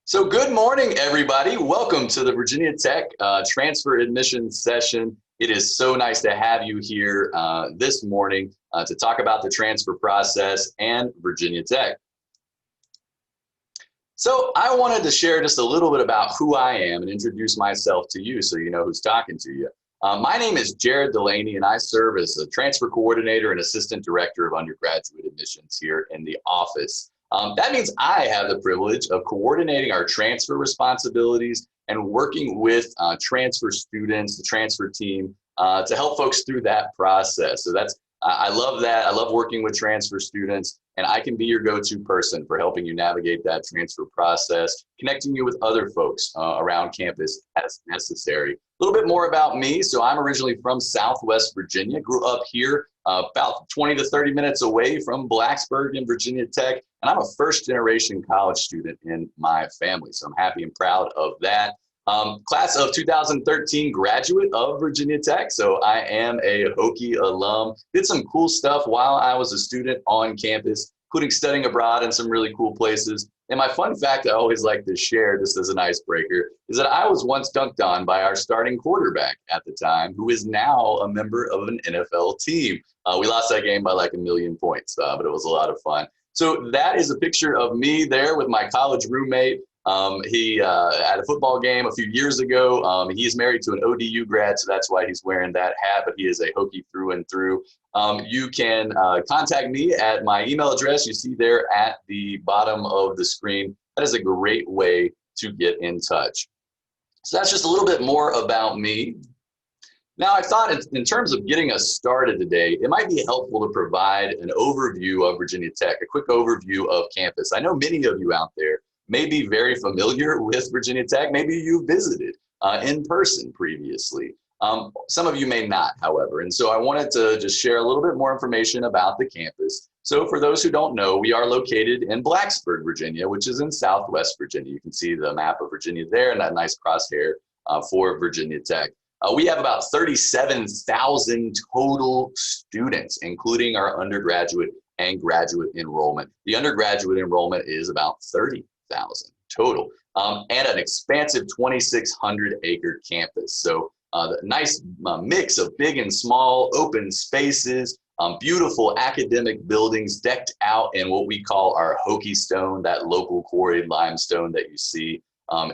So good morning, everybody. Welcome to the Virginia Tech transfer admission session. It is so nice to have you here this morning to talk about the transfer process and Virginia Tech. So I wanted to share just a little bit about who I am and introduce myself to you so you know who's talking to you. My name is Jared Delaney, and I serve as a transfer coordinator and assistant director of undergraduate admissions here in the office. That means I have the privilege of coordinating our transfer responsibilities and working with transfer students, the transfer team, to help folks through that process. So I love that. I love working with transfer students, and I can be your go-to person for helping you navigate that transfer process, connecting you with other folks around campus as necessary. A little bit more about me. So I'm originally from Southwest Virginia, grew up here about 20 to 30 minutes away from Blacksburg and Virginia Tech. And I'm a first generation college student in my family. So I'm happy and proud of that. Class of 2013 graduate of Virginia Tech. So I am a Hokie alum. Did some cool stuff while I was a student on campus, including studying abroad in some really cool places. And my fun fact I always like to share, just as an icebreaker, is that I was once dunked on by our starting quarterback at the time, who is now a member of an NFL team. We lost that game by like 1,000,000 points, but it was a lot of fun. So that is a picture of me there with my college roommate. He at a football game a few years ago. He's married to an ODU grad, so that's why he's wearing that hat, but he is a Hokie through and through. You can contact me at my email address you see there at the bottom of the screen. That is a great way to get in touch. So that's just a little bit more about me. Now, I thought in terms of getting us started today, it might be helpful to provide an overview of Virginia Tech, a quick overview of campus. I know many of you out there may be very familiar with Virginia Tech. Maybe you visited in person previously. Some of you may not, however. And so I wanted to just share a little bit more information about the campus. So for those who don't know, we are located in Blacksburg, Virginia, which is in Southwest Virginia. You can see the map of Virginia there and that nice crosshair for Virginia Tech. We have about 37,000 total students, including our undergraduate and graduate enrollment. The undergraduate enrollment is about 30,000 total, and an expansive 2,600-acre campus. So the nice mix of big and small open spaces, beautiful academic buildings decked out in what we call our Hokie stone, that local quarried limestone that you see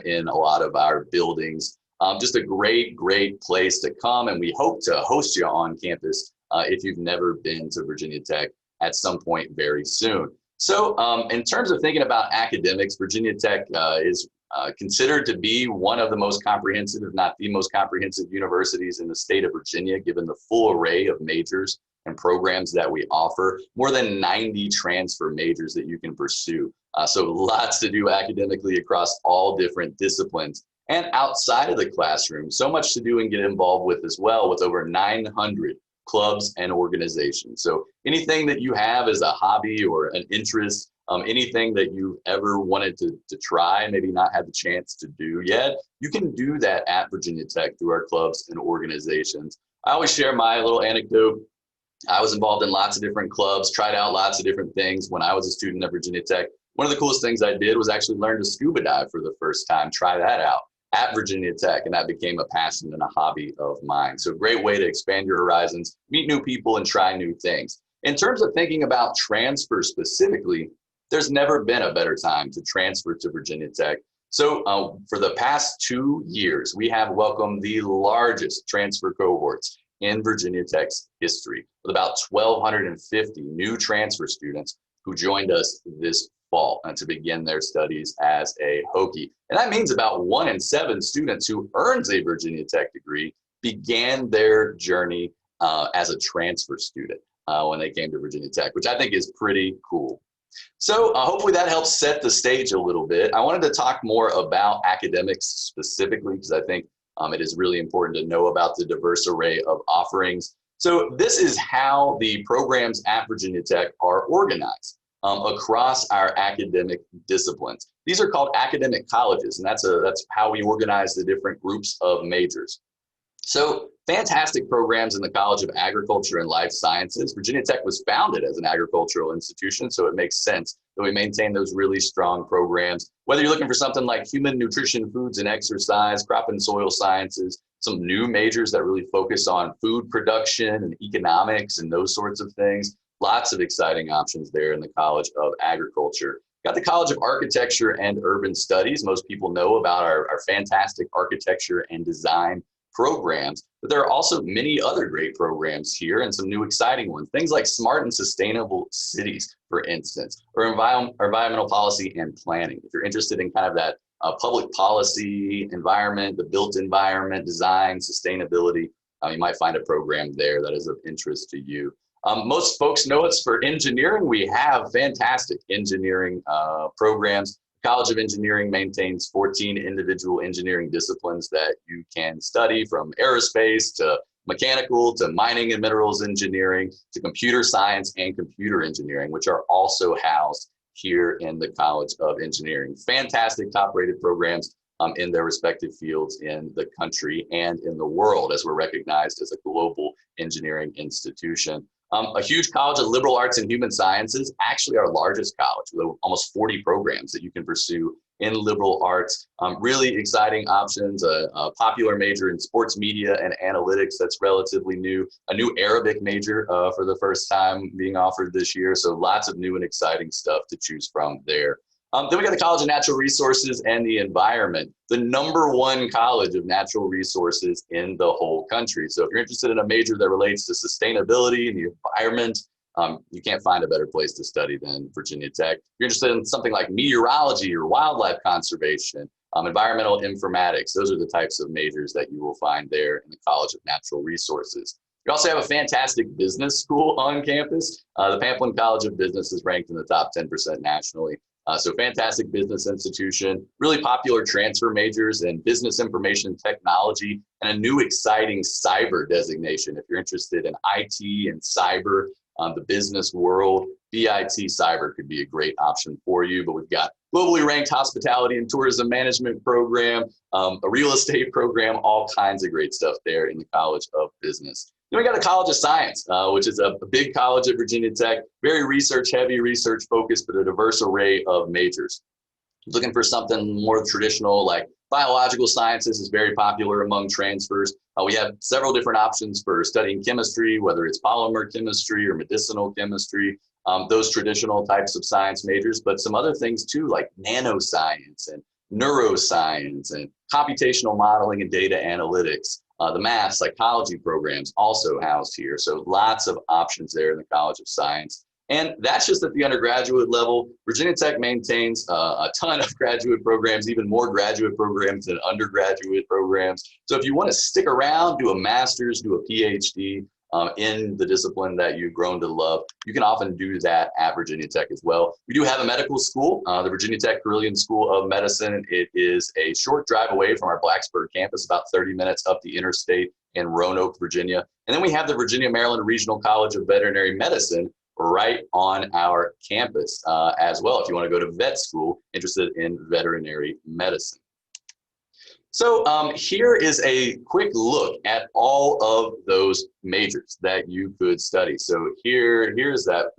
in a lot of our buildings. Just a great, great place to come, and we hope to host you on campus if you've never been to Virginia Tech at some point very soon. So in terms of thinking about academics, Virginia Tech is considered to be one of the most comprehensive, if not the most comprehensive universities in the state of Virginia, given the full array of majors and programs that we offer, more than 90 transfer majors that you can pursue. So lots to do academically across all different disciplines. And outside of the classroom, so much to do and get involved with as well, with over 900 clubs and organizations. So anything that you have as a hobby or an interest, anything that you've ever wanted to try, maybe not had the chance to do yet, you can do that at Virginia Tech through our clubs and organizations. I always share my little anecdote. I was involved in lots of different clubs, tried out lots of different things when I was a student at Virginia Tech. One of the coolest things I did was actually learn to scuba dive for the first time, try that out at Virginia Tech, and that became a passion and a hobby of mine. So great way to expand your horizons, meet new people, and try new things. In terms of thinking about transfer specifically, there's never been a better time to transfer to Virginia Tech. So for the past 2 years, we have welcomed the largest transfer cohorts in Virginia Tech's history, with about 1,250 new transfer students who joined us this fall to begin their studies as a Hokie. And that means about 1 in 7 students who earns a Virginia Tech degree began their journey as a transfer student when they came to Virginia Tech, which I think is pretty cool. So hopefully that helps set the stage a little bit. I wanted to talk more about academics specifically because I think it is really important to know about the diverse array of offerings. So this is how the programs at Virginia Tech are organized across our academic disciplines. These are called academic colleges, and that's how we organize the different groups of majors. So fantastic programs in the College of Agriculture and Life Sciences. Virginia Tech was founded as an agricultural institution, so it makes sense that we maintain those really strong programs. Whether you're looking for something like human nutrition, foods and exercise, crop and soil sciences, some new majors that really focus on food production and economics and those sorts of things. Lots of exciting options there in the College of Agriculture. Got the College of Architecture and Urban Studies. Most people know about our fantastic architecture and design programs, but there are also many other great programs here and some new exciting ones. Things like smart and sustainable cities, for instance, or environmental policy and planning. If you're interested in kind of that public policy, environment, the built environment, design, sustainability, you might find a program there that is of interest to you. Most folks know us for engineering. We have fantastic engineering programs. College of Engineering maintains 14 individual engineering disciplines that you can study, from aerospace to mechanical to mining and minerals engineering to computer science and computer engineering, which are also housed here in the College of Engineering. Fantastic top-rated programs in their respective fields in the country and in the world, as we're recognized as a global engineering institution. A huge college of liberal arts and human sciences, actually our largest college, with almost 40 programs that you can pursue in liberal arts. Really exciting options, a popular major in sports media and analytics that's relatively new, a new Arabic major for the first time being offered this year. So lots of new and exciting stuff to choose from there. Then we got the College of Natural Resources and the Environment, the #1 college of natural resources in the whole country. So if you're interested in a major that relates to sustainability and the environment, you can't find a better place to study than Virginia Tech. If you're interested in something like meteorology or wildlife conservation, environmental informatics, those are the types of majors that you will find there in the College of Natural Resources. We also have a fantastic business school on campus. The Pamplin College of Business is ranked in the top 10% nationally. So fantastic business institution, really popular transfer majors in business information technology, and a new exciting cyber designation. If you're interested in IT and cyber, the business world, BIT Cyber could be a great option for you. But we've got globally ranked hospitality and tourism management program, a real estate program, all kinds of great stuff there in the College of Business. Then we got the College of Science, which is a big college at Virginia Tech, very research heavy, research focused, but a diverse array of majors. Looking for something more traditional, like biological sciences is very popular among transfers. We have several different options for studying chemistry, whether it's polymer chemistry or medicinal chemistry, those traditional types of science majors, but some other things too, like nanoscience and neuroscience and computational modeling and data analytics. The math, psychology programs also housed here. So lots of options there in the College of Science. And that's just at the undergraduate level. Virginia Tech maintains a ton of graduate programs, even more graduate programs than undergraduate programs. So if you want to stick around, do a master's, do a PhD in the discipline that you've grown to love, you can often do that at Virginia Tech as well. We do have a medical school, the Virginia Tech Carilion School of Medicine. It is a short drive away from our Blacksburg campus, about 30 minutes up the interstate in Roanoke, Virginia. And then we have the Virginia Maryland Regional College of Veterinary Medicine right on our campus as well, if you want to go to vet school, interested in veterinary medicine. So here is a quick look at all of those majors that you could study. So here's that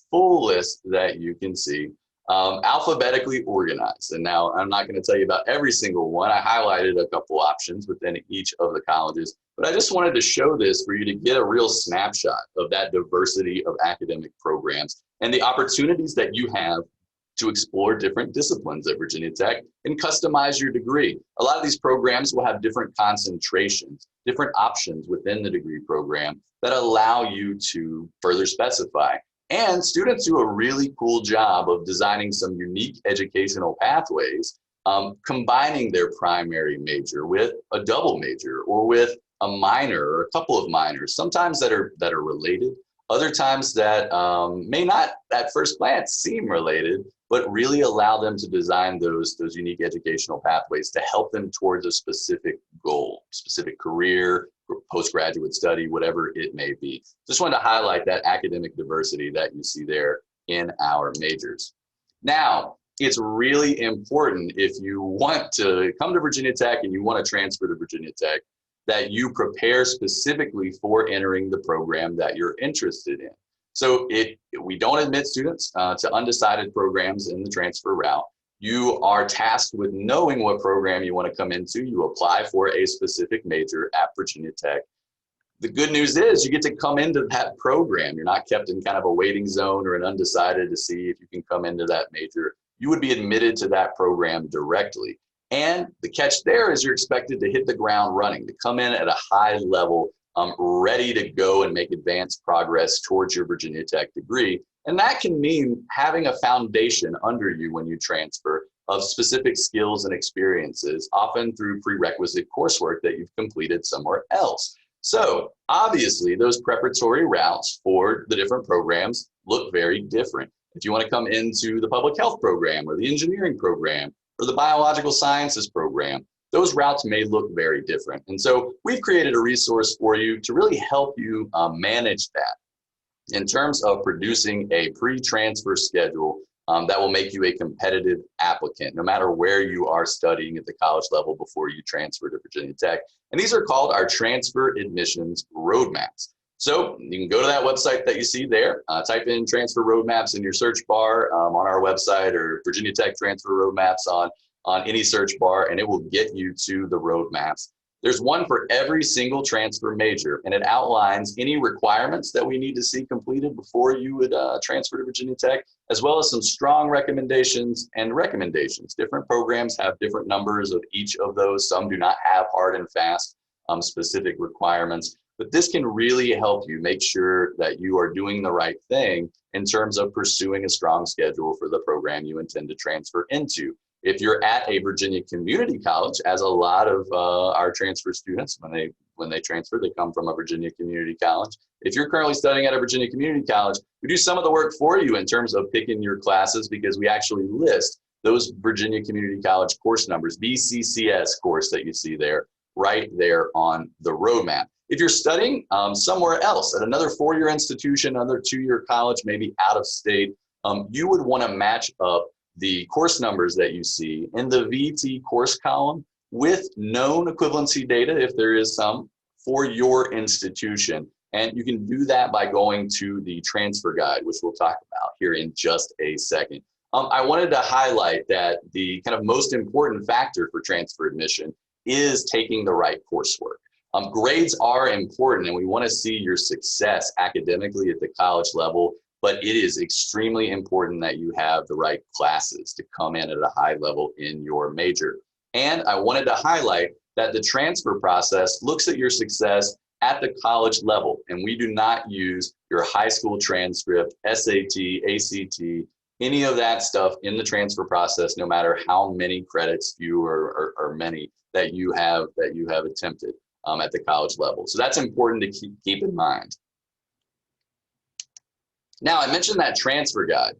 full list that you can see, alphabetically organized. And now I'm not going to tell you about every single one. I highlighted a couple options within each of the colleges, but I just wanted to show this for you to get a real snapshot of that diversity of academic programs and the opportunities that you have to explore different disciplines at Virginia Tech and customize your degree. A lot of these programs will have different concentrations, different options within the degree program that allow you to further specify. And students do a really cool job of designing some unique educational pathways, combining their primary major with a double major or with a minor or a couple of minors, sometimes that are related, other times that may not at first glance seem related, but really allow them to design those unique educational pathways to help them towards a specific goal, specific career, postgraduate study, whatever it may be. Just wanted to highlight that academic diversity that you see there in our majors. Now, it's really important if you want to come to Virginia Tech and you want to transfer to Virginia Tech, that you prepare specifically for entering the program that you're interested in. So we don't admit students to undecided programs in the transfer route. You are tasked with knowing what program you want to come into. You apply for a specific major at Virginia Tech. The good news is you get to come into that program. You're not kept in kind of a waiting zone or an undecided to see if you can come into that major. You would be admitted to that program directly. And the catch there is you're expected to hit the ground running, to come in at a high level, ready to go and make advanced progress towards your Virginia Tech degree. And that can mean having a foundation under you when you transfer of specific skills and experiences, often through prerequisite coursework that you've completed somewhere else. So obviously those preparatory routes for the different programs look very different. If you want to come into the public health program or the engineering program or the biological sciences program, those routes may look very different. And so we've created a resource for you to really help you manage that in terms of producing a pre-transfer schedule that will make you a competitive applicant, no matter where you are studying at the college level before you transfer to Virginia Tech. And these are called our transfer admissions roadmaps. So you can go to that website that you see there, type in transfer roadmaps in your search bar on our website, or Virginia Tech transfer roadmaps on any search bar, and it will get you to the roadmaps. There's one for every single transfer major, and it outlines any requirements that we need to see completed before you would transfer to Virginia Tech, as well as some strong recommendations and recommendations. Different programs have different numbers of each of those. Some do not have hard and fast specific requirements, but this can really help you make sure that you are doing the right thing in terms of pursuing a strong schedule for the program you intend to transfer into. If you're at a Virginia community college, as a lot of our transfer students, when they transfer, they come from a Virginia community college. If you're currently studying at a Virginia community college, we do some of the work for you in terms of picking your classes, because we actually list those Virginia community college course numbers, VCCS course that you see there, right there on the roadmap. If you're studying somewhere else at another four-year institution, another two-year college, maybe out of state, you would want to match up the course numbers that you see in the VT course column with known equivalency data, if there is some, for your institution. And you can do that by going to the transfer guide, which we'll talk about here in just a second. I wanted to highlight that the kind of most important factor for transfer admission is taking the right coursework. Grades are important, and we want to see your success academically at the college level, but it is extremely important that you have the right classes to come in at a high level in your major. And I wanted to highlight that the transfer process looks at your success at the college level, and we do not use your high school transcript, SAT, ACT, any of that stuff in the transfer process, no matter how many credits, few or many, that you have attempted at the college level. So that's important to keep in mind. Now, I mentioned that transfer guide.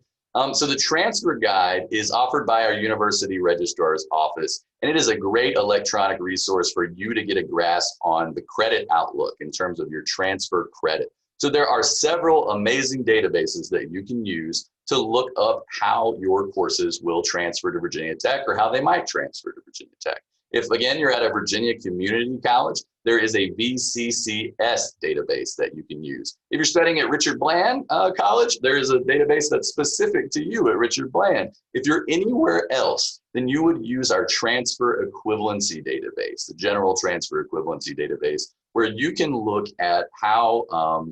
So the transfer guide is offered by our university registrar's office, and it is a great electronic resource for you to get a grasp on the credit outlook in terms of your transfer credit. So there are several amazing databases that you can use to look up how your courses will transfer to Virginia Tech, or how they might transfer to Virginia Tech. If, again, you're at a Virginia community college, there is a VCCS database that you can use. If you're studying at Richard Bland College, there is a database that's specific to you at Richard Bland. If you're anywhere else, then you would use our transfer equivalency database, the general transfer equivalency database, where you can look at how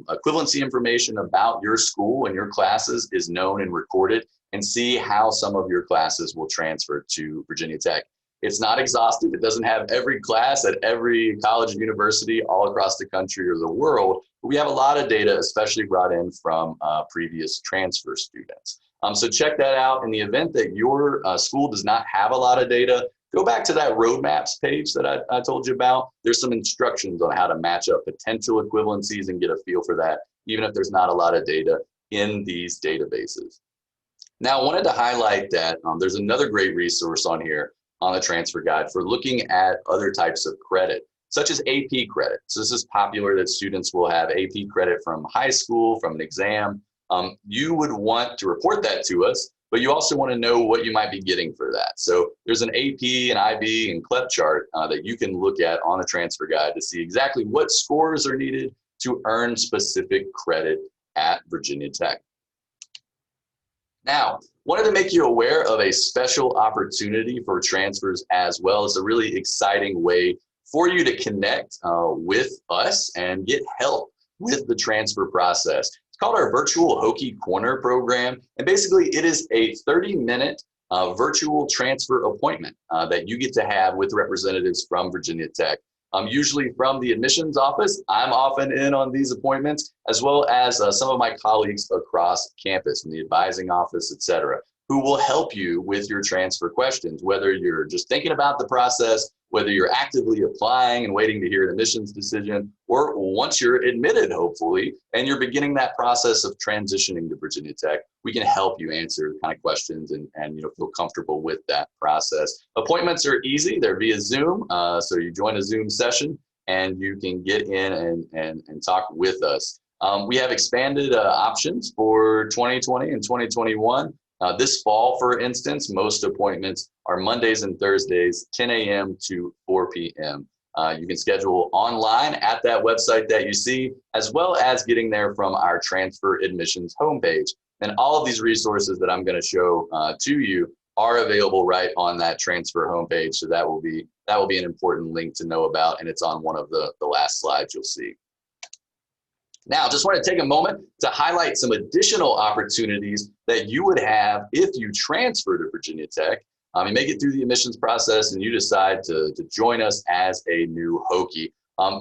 equivalency information about your school and your classes is known and recorded, and see how some of your classes will transfer to Virginia Tech. It's not exhaustive. It doesn't have every class at every college and university all across the country or the world, but we have a lot of data, especially brought in from previous transfer students. So check that out. In the event that your school does not have a lot of data, go back to that roadmaps page that I told you about. There's some instructions on how to match up potential equivalencies and get a feel for that, even if there's not a lot of data in these databases. Now, I wanted to highlight that there's another great resource on here on the transfer guide for looking at other types of credit, such as AP credit. So this is popular that students will have AP credit from high school, from an exam. You would want to report that to us but you also want to know what you might be getting for that. So there's an AP, an IB, and CLEP chart that you can look at on the transfer guide to see exactly what scores are needed to earn specific credit at Virginia Tech. Now, wanted to make you aware of a special opportunity for transfers as well. It's a really exciting way for you to connect with us and get help with the transfer process. It's called our Virtual Hokie Corner program. And basically, it is a 30-minute virtual transfer appointment that you get to have with representatives from Virginia Tech. Usually from the admissions office. I'm often in on these appointments, as well as some of my colleagues across campus in the advising office, et cetera, who will help you with your transfer questions, whether you're just thinking about the process, whether you're actively applying and waiting to hear an admissions decision, or once you're admitted, hopefully, and you're beginning that process of transitioning to Virginia Tech, we can help you answer kind of questions and feel comfortable with that process. Appointments are easy. They're via Zoom. So you join a Zoom session and you can get in and talk with us. We have expanded options for 2020 and 2021. This fall, for instance, most appointments are Mondays and Thursdays, 10 a.m. to 4 p.m. You can schedule online at that website that you see, as well as getting there from our transfer admissions homepage. And all of these resources that I'm going to show to you are available right on that transfer homepage. So that will be an important link to know about, and it's on one of the last slides you'll see. Now, just want to take a moment to highlight some additional opportunities that you would have if you transfer to Virginia Tech. You make it through the admissions process and you decide to join us as a new Hokie.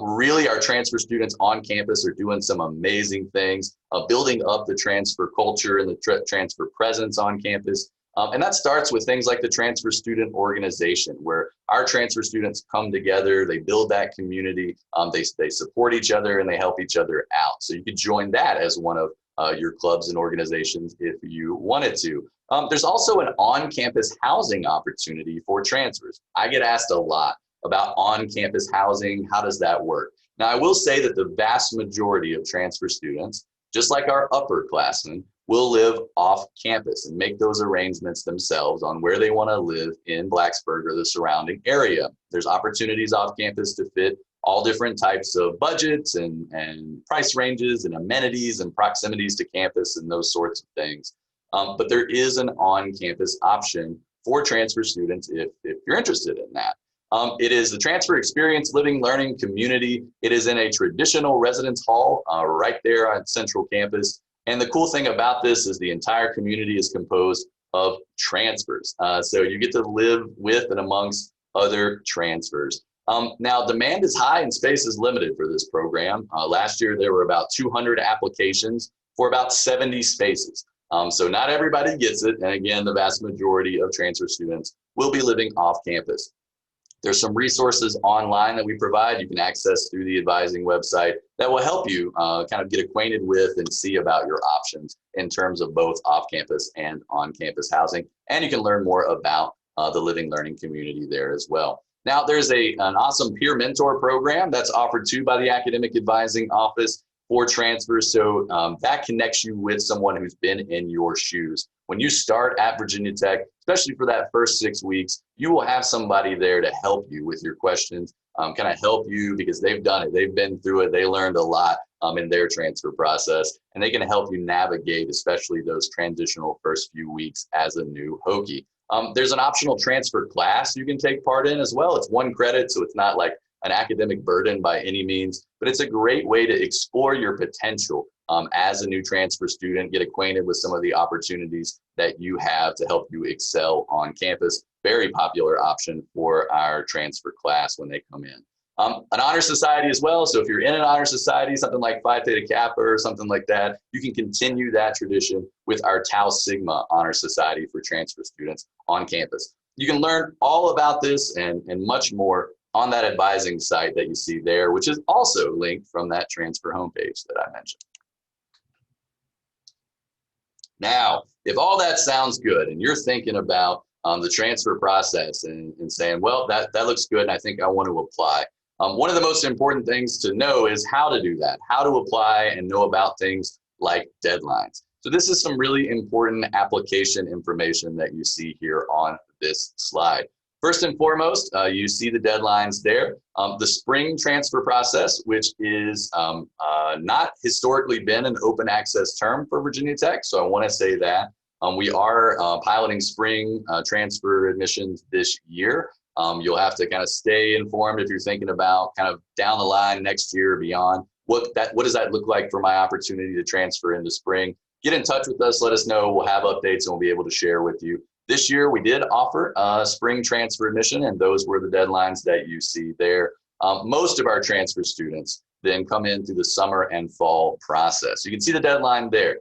Really, our transfer students on campus are doing some amazing things, building up the transfer culture and the transfer presence on campus. And that starts with things like the transfer student organization, where our transfer students come together, they build that community, they support each other and they help each other out. So you could join that as one of your clubs and organizations if you wanted to. There's also an on-campus housing opportunity for transfers. I get asked a lot about on-campus housing. How does that work? Now, I will say that the vast majority of transfer students, just like our upperclassmen, will live off campus and make those arrangements themselves on where they want to live in Blacksburg or the surrounding area. There's opportunities off campus to fit all different types of budgets and price ranges and amenities and proximities to campus and those sorts of things. But there is an on-campus option for transfer students if you're interested in that. It is the Transfer Experience Living Learning Community. It is in a traditional residence hall right there on Central Campus. And the cool thing about this is the entire community is composed of transfers. So you get to live with and amongst other transfers. Now, demand is high and space is limited for this program. Last year, there were about 200 applications for about 70 spaces. So not everybody gets it. And again, the vast majority of transfer students will be living off campus. There's some resources online that we provide you can access through the advising website that will help you kind of get acquainted with and see about your options in terms of both off-campus and on-campus housing. And you can learn more about the living learning community there as well. Now, there's an awesome peer mentor program that's offered to by the Academic Advising Office for transfers. So that connects you with someone who's been in your shoes. When you start at Virginia Tech, especially for that first 6 weeks, you will have somebody there to help you with your questions, kind of help you because they've done it. They've been through it. They learned a lot in their transfer process, and they can help you navigate, especially those transitional first few weeks as a new Hokie. There's an optional transfer class you can take part in as well. It's 1 credit, so it's not like an academic burden by any means, but it's a great way to explore your potential as a new transfer student, get acquainted with some of the opportunities that you have to help you excel on campus. Very popular option for our transfer class when they come in. An honor society as well. So if you're in an honor society, something like Phi Theta Kappa or something like that, you can continue that tradition with our Tau Sigma Honor Society for transfer students on campus. You can learn all about this and much more on that advising site that you see there, which is also linked from that transfer homepage that I mentioned. Now, if all that sounds good and you're thinking about the transfer process and saying, well, that looks good and I think I want to apply, one of the most important things to know is how to do that, how to apply and know about things like deadlines. So this is some really important application information that you see here on this slide. First and foremost, you see the deadlines there. The spring transfer process, which is not historically been an open access term for Virginia Tech, so I want to say that. We are piloting spring transfer admissions this year. You'll have to kind of stay informed if you're thinking about kind of down the line next year or beyond. What does that look like for my opportunity to transfer in the spring? Get in touch with us, let us know. We'll have updates and we'll be able to share with you. This year, we did offer spring transfer admission, and those were the deadlines that you see there. Most of our transfer students then come in through the summer and fall process. You can see the deadline there.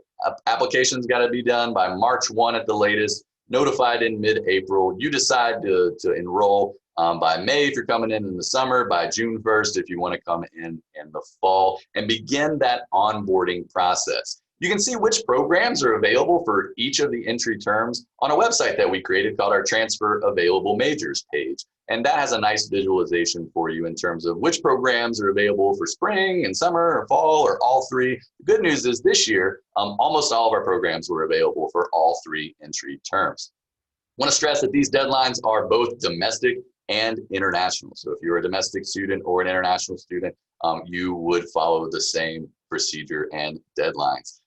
Applications got to be done by March 1 at the latest, notified in mid-April. You decide to enroll by May if you're coming in the summer, by June 1st if you want to come in the fall, and begin that onboarding process. You can see which programs are available for each of the entry terms on a website that we created called our Transfer Available Majors page. And that has a nice visualization for you in terms of which programs are available for spring and summer or fall or all three. The good news is this year, almost all of our programs were available for all three entry terms. I want to stress that these deadlines are both domestic and international. So if you're a domestic student or an international student, you would follow the same procedure and deadlines.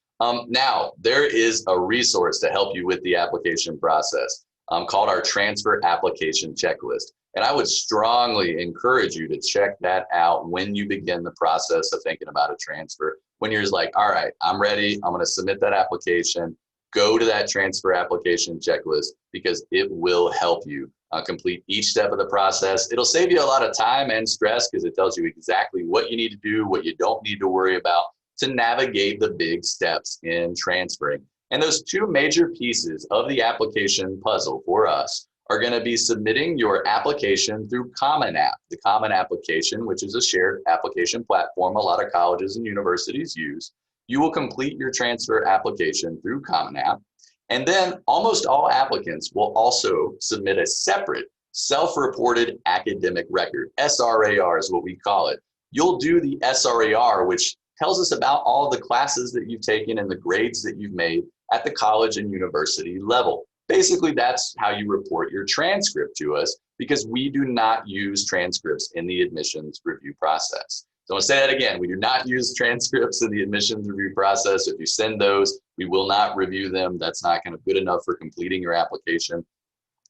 Now, there is a resource to help you with the application process called our Transfer Application Checklist. And I would strongly encourage you to check that out when you begin the process of thinking about a transfer. When you're just like, all right, I'm ready, I'm going to submit that application, go to that Transfer Application Checklist because it will help you complete each step of the process. It'll save you a lot of time and stress because it tells you exactly what you need to do, what you don't need to worry about to navigate the big steps in transferring. And those two major pieces of the application puzzle for us are going to be submitting your application through Common App. The Common Application, which is a shared application platform a lot of colleges and universities use. You will complete your transfer application through Common App. And then almost all applicants will also submit a separate self-reported academic record. SRAR is what we call it. You'll do the SRAR, which tells us about all the classes that you've taken and the grades that you've made at the college and university level. Basically, that's how you report your transcript to us because we do not use transcripts in the admissions review process. So I'll say that again, we do not use transcripts in the admissions review process. If you send those, we will not review them. That's not kind of good enough for completing your application.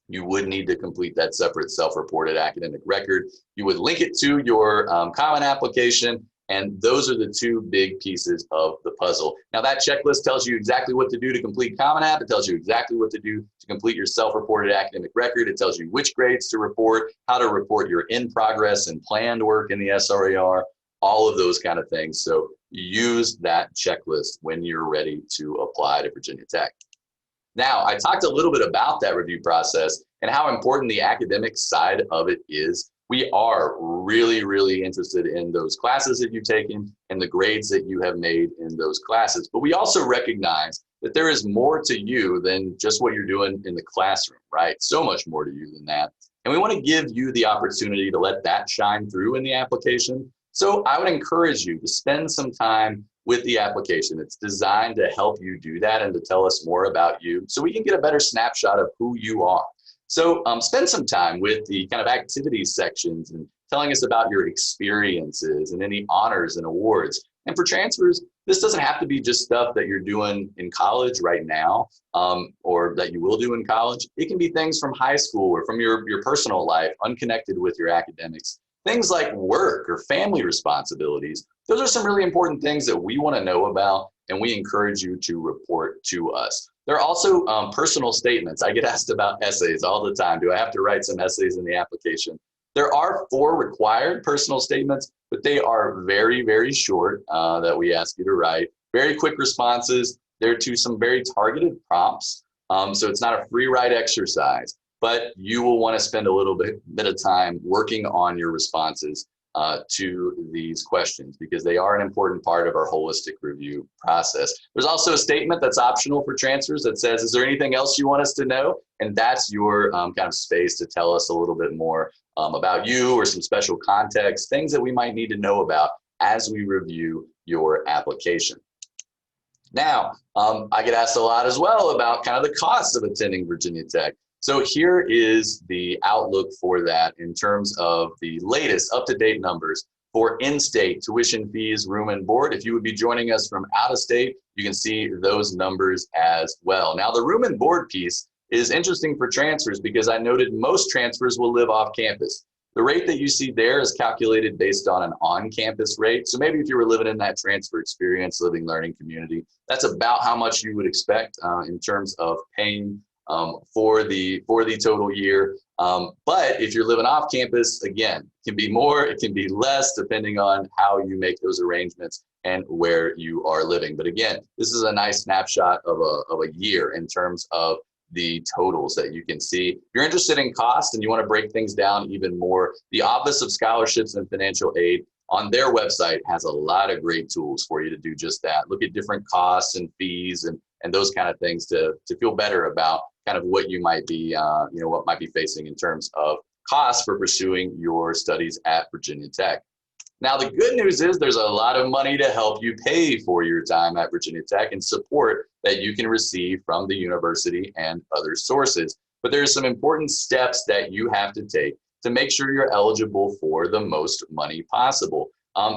You would need to complete that separate self-reported academic record. You would link it to your Common Application. And those are the two big pieces of the puzzle. Now that checklist tells you exactly what to do to complete Common App. It tells you exactly what to do to complete your self-reported academic record. It tells you which grades to report, how to report your in-progress and planned work in the SRAR, all of those kind of things. So use that checklist when you're ready to apply to Virginia Tech. Now, I talked a little bit about that review process and how important the academic side of it is. We are really, really interested in those classes that you've taken and the grades that you have made in those classes. But we also recognize that there is more to you than just what you're doing in the classroom, right? So much more to you than that. And we want to give you the opportunity to let that shine through in the application. So I would encourage you to spend some time with the application. It's designed to help you do that and to tell us more about you so we can get a better snapshot of who you are. So spend some time with the kind of activities sections and telling us about your experiences and any honors and awards. And for transfers, this doesn't have to be just stuff that you're doing in college right now or that you will do in college. It can be things from high school or from your personal life, unconnected with your academics. Things like work or family responsibilities. Those are some really important things that we want to know about, and we encourage you to report to us. There are also personal statements. I get asked about essays all the time. Do I have to write some essays in the application? There are 4 required personal statements, but they are very, very short that we ask you to write. Very quick responses. They're to some very targeted prompts. So it's not a free write exercise, but you will want to spend a little bit of time working on your responses to these questions because they are an important part of our holistic review process. There's also a statement that's optional for transfers that says, is there anything else you want us to know? And that's your kind of space to tell us a little bit more about you or some special context, things that we might need to know about as we review your application. Now, I get asked a lot as well about kind of the costs of attending Virginia Tech. So here is the outlook for that in terms of the latest up-to-date numbers for in-state tuition fees, room and board. If you would be joining us from out of state, you can see those numbers as well. Now, the room and board piece is interesting for transfers because I noted most transfers will live off campus. The rate that you see there is calculated based on an on-campus rate. So maybe if you were living in that transfer experience, living, learning community, that's about how much you would expect in terms of paying for the total year. But if you're living off campus, again, it can be more, it can be less, depending on how you make those arrangements and where you are living. But again, this is a nice snapshot of a year in terms of the totals that you can see. If you're interested in cost and you want to break things down even more, the Office of Scholarships and Financial Aid on their website has a lot of great tools for you to do just that. Look at different costs and fees and those kind of things to feel better about kind of what you might be, what might be facing in terms of costs for pursuing your studies at Virginia Tech. Now, the good news is there's a lot of money to help you pay for your time at Virginia Tech and support that you can receive from the university and other sources. But there's some important steps that you have to take to make sure you're eligible for the most money possible.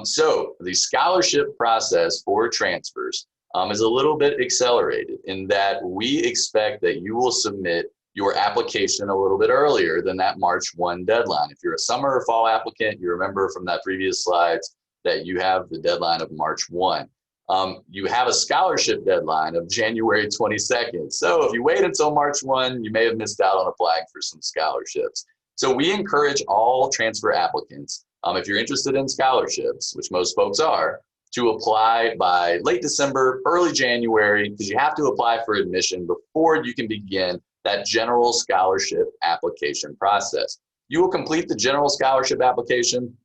So the scholarship process for transfers is a little bit accelerated in that we expect that you will submit your application a little bit earlier than that March 1 deadline. If you're a summer or fall applicant, you remember from that previous slides that you have the deadline of March 1. You have a scholarship deadline of January 22nd. So if you wait until March 1, you may have missed out on applying for some scholarships. So we encourage all transfer applicants, if you're interested in scholarships, which most folks are, to apply by late December, early January, because you have to apply for admission before you can begin that general scholarship application process. You will complete the general scholarship application,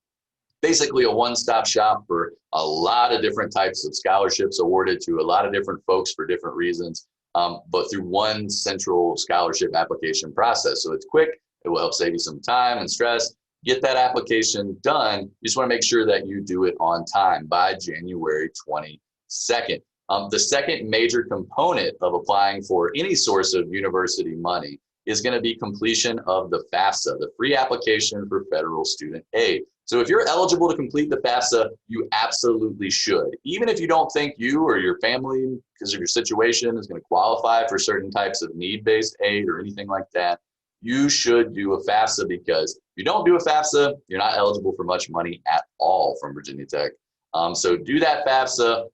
basically a one-stop shop for a lot of different types of scholarships awarded to a lot of different folks for different reasons, but through one central scholarship application process. So it's quick, it will help save you some time and stress. Get that application done. You just want to make sure that you do it on time by January 22nd. The second major component of applying for any source of university money is going to be completion of the FAFSA, the free application for federal student aid. So if you're eligible to complete the FAFSA, you absolutely should. Even if you don't think you or your family, because of your situation, is going to qualify for certain types of need-based aid or anything like that, you should do a FAFSA, because if you don't do a FAFSA, you're not eligible for much money at all from Virginia Tech. So do that FAFSA.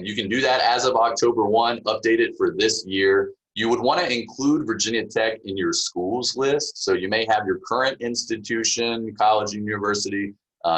You can do that as of October 1, update it for this year. You would want to include Virginia Tech in your schools list. So you may have your current institution, college, university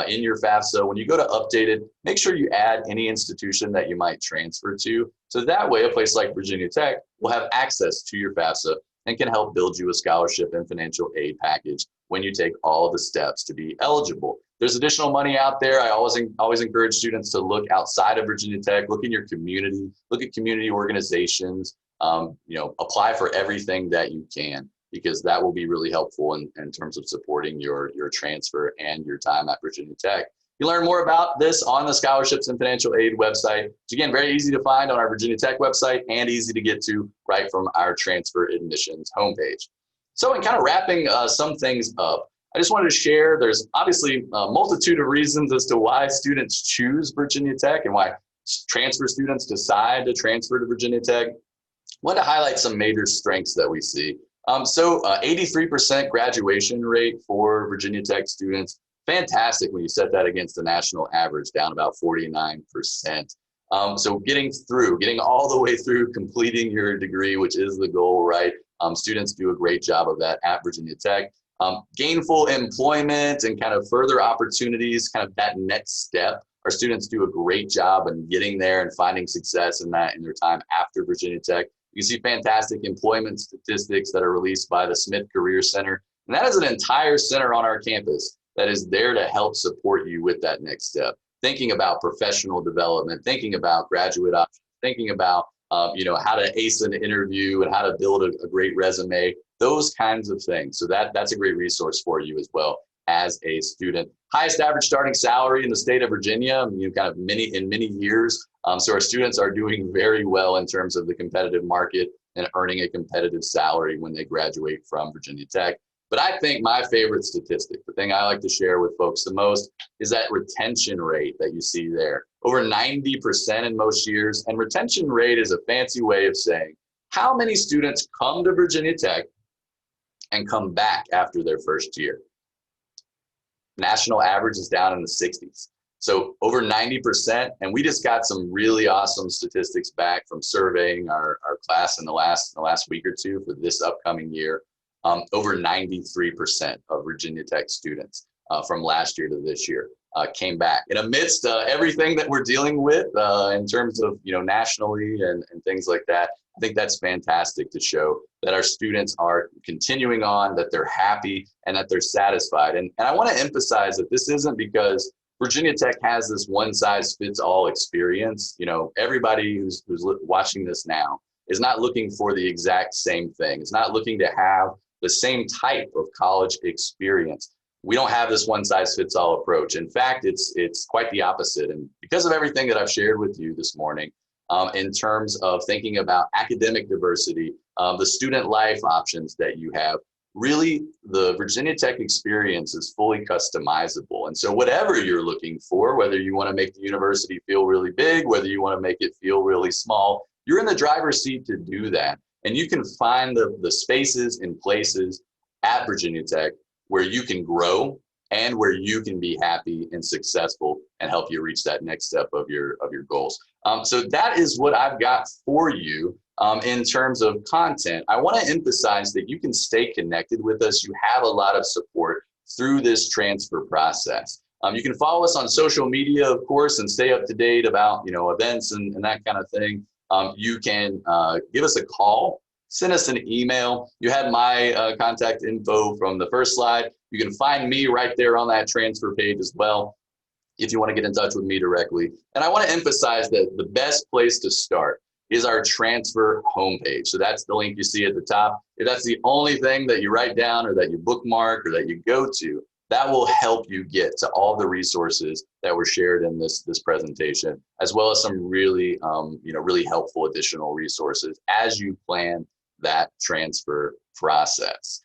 in your FAFSA. When you go to update it, make sure you add any institution that you might transfer to. So that way, a place like Virginia Tech will have access to your FAFSA and can help build you a scholarship and financial aid package when you take all the steps to be eligible. There's additional money out there. I always encourage students to look outside of Virginia Tech, look in your community, look at community organizations, apply for everything that you can, because that will be really helpful in terms of supporting your transfer and your time at Virginia Tech. You learn more about this on the Scholarships and Financial Aid website, which again, very easy to find on our Virginia Tech website and easy to get to right from our transfer admissions homepage. So in kind of wrapping some things up, I just wanted to share, there's obviously a multitude of reasons as to why students choose Virginia Tech and why transfer students decide to transfer to Virginia Tech. I want to highlight some major strengths that we see. 83% graduation rate for Virginia Tech students. Fantastic when you set that against the national average, down about 49%. So getting all the way through, completing your degree, which is the goal, right? Students do a great job of that at Virginia Tech. Gainful employment and kind of further opportunities, kind of that next step. Our students do a great job in getting there and finding success in that in their time after Virginia Tech. You can see fantastic employment statistics that are released by the Smith Career Center. And that is an entire center on our campus that is there to help support you with that next step. Thinking about professional development, thinking about graduate options, thinking about how to ace an interview and how to build a great resume, those kinds of things. So that's a great resource for you as well as a student. Highest average starting salary in the state of Virginia, kind of in many years. So our students are doing very well in terms of the competitive market and earning a competitive salary when they graduate from Virginia Tech. But I think my favorite statistic, the thing I like to share with folks the most, is that retention rate that you see there. Over 90% in most years. And retention rate is a fancy way of saying how many students come to Virginia Tech and come back after their first year. National average is down in the 60s. So over 90%, and we just got some really awesome statistics back from surveying our class in the last week or two for this upcoming year. Over 93% of Virginia Tech students from last year to this year came back. And amidst everything that we're dealing with in terms of nationally and things like that, I think that's fantastic to show that our students are continuing on, that they're happy, and that they're satisfied. And I want to emphasize that this isn't because Virginia Tech has this one-size-fits-all experience. Everybody who's watching this now is not looking for the exact same thing. It's not looking to have the same type of college experience. We don't have this one-size-fits-all approach. In fact, it's quite the opposite. And because of everything that I've shared with you this morning, in terms of thinking about academic diversity, the student life options that you have, really the Virginia Tech experience is fully customizable. And so whatever you're looking for, whether you want to make the university feel really big, whether you want to make it feel really small, you're in the driver's seat to do that. And you can find the spaces and places at Virginia Tech where you can grow and where you can be happy and successful and help you reach that next step of your goals. So that is what I've got for you in terms of content. I want to emphasize that you can stay connected with us. You have a lot of support through this transfer process. You can follow us on social media, of course, and stay up to date about events and that kind of thing. You can give us a call, send us an email. You had my contact info from the first slide. You can find me right there on that transfer page as well if you want to get in touch with me directly. And I want to emphasize that the best place to start is our transfer homepage. So that's the link you see at the top. If that's the only thing that you write down or that you bookmark or that you go to, that will help you get to all the resources that were shared in this presentation, as well as some really, really helpful additional resources as you plan that transfer process.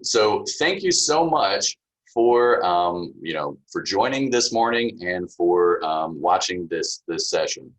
So thank you so much for, for joining this morning and for watching this session.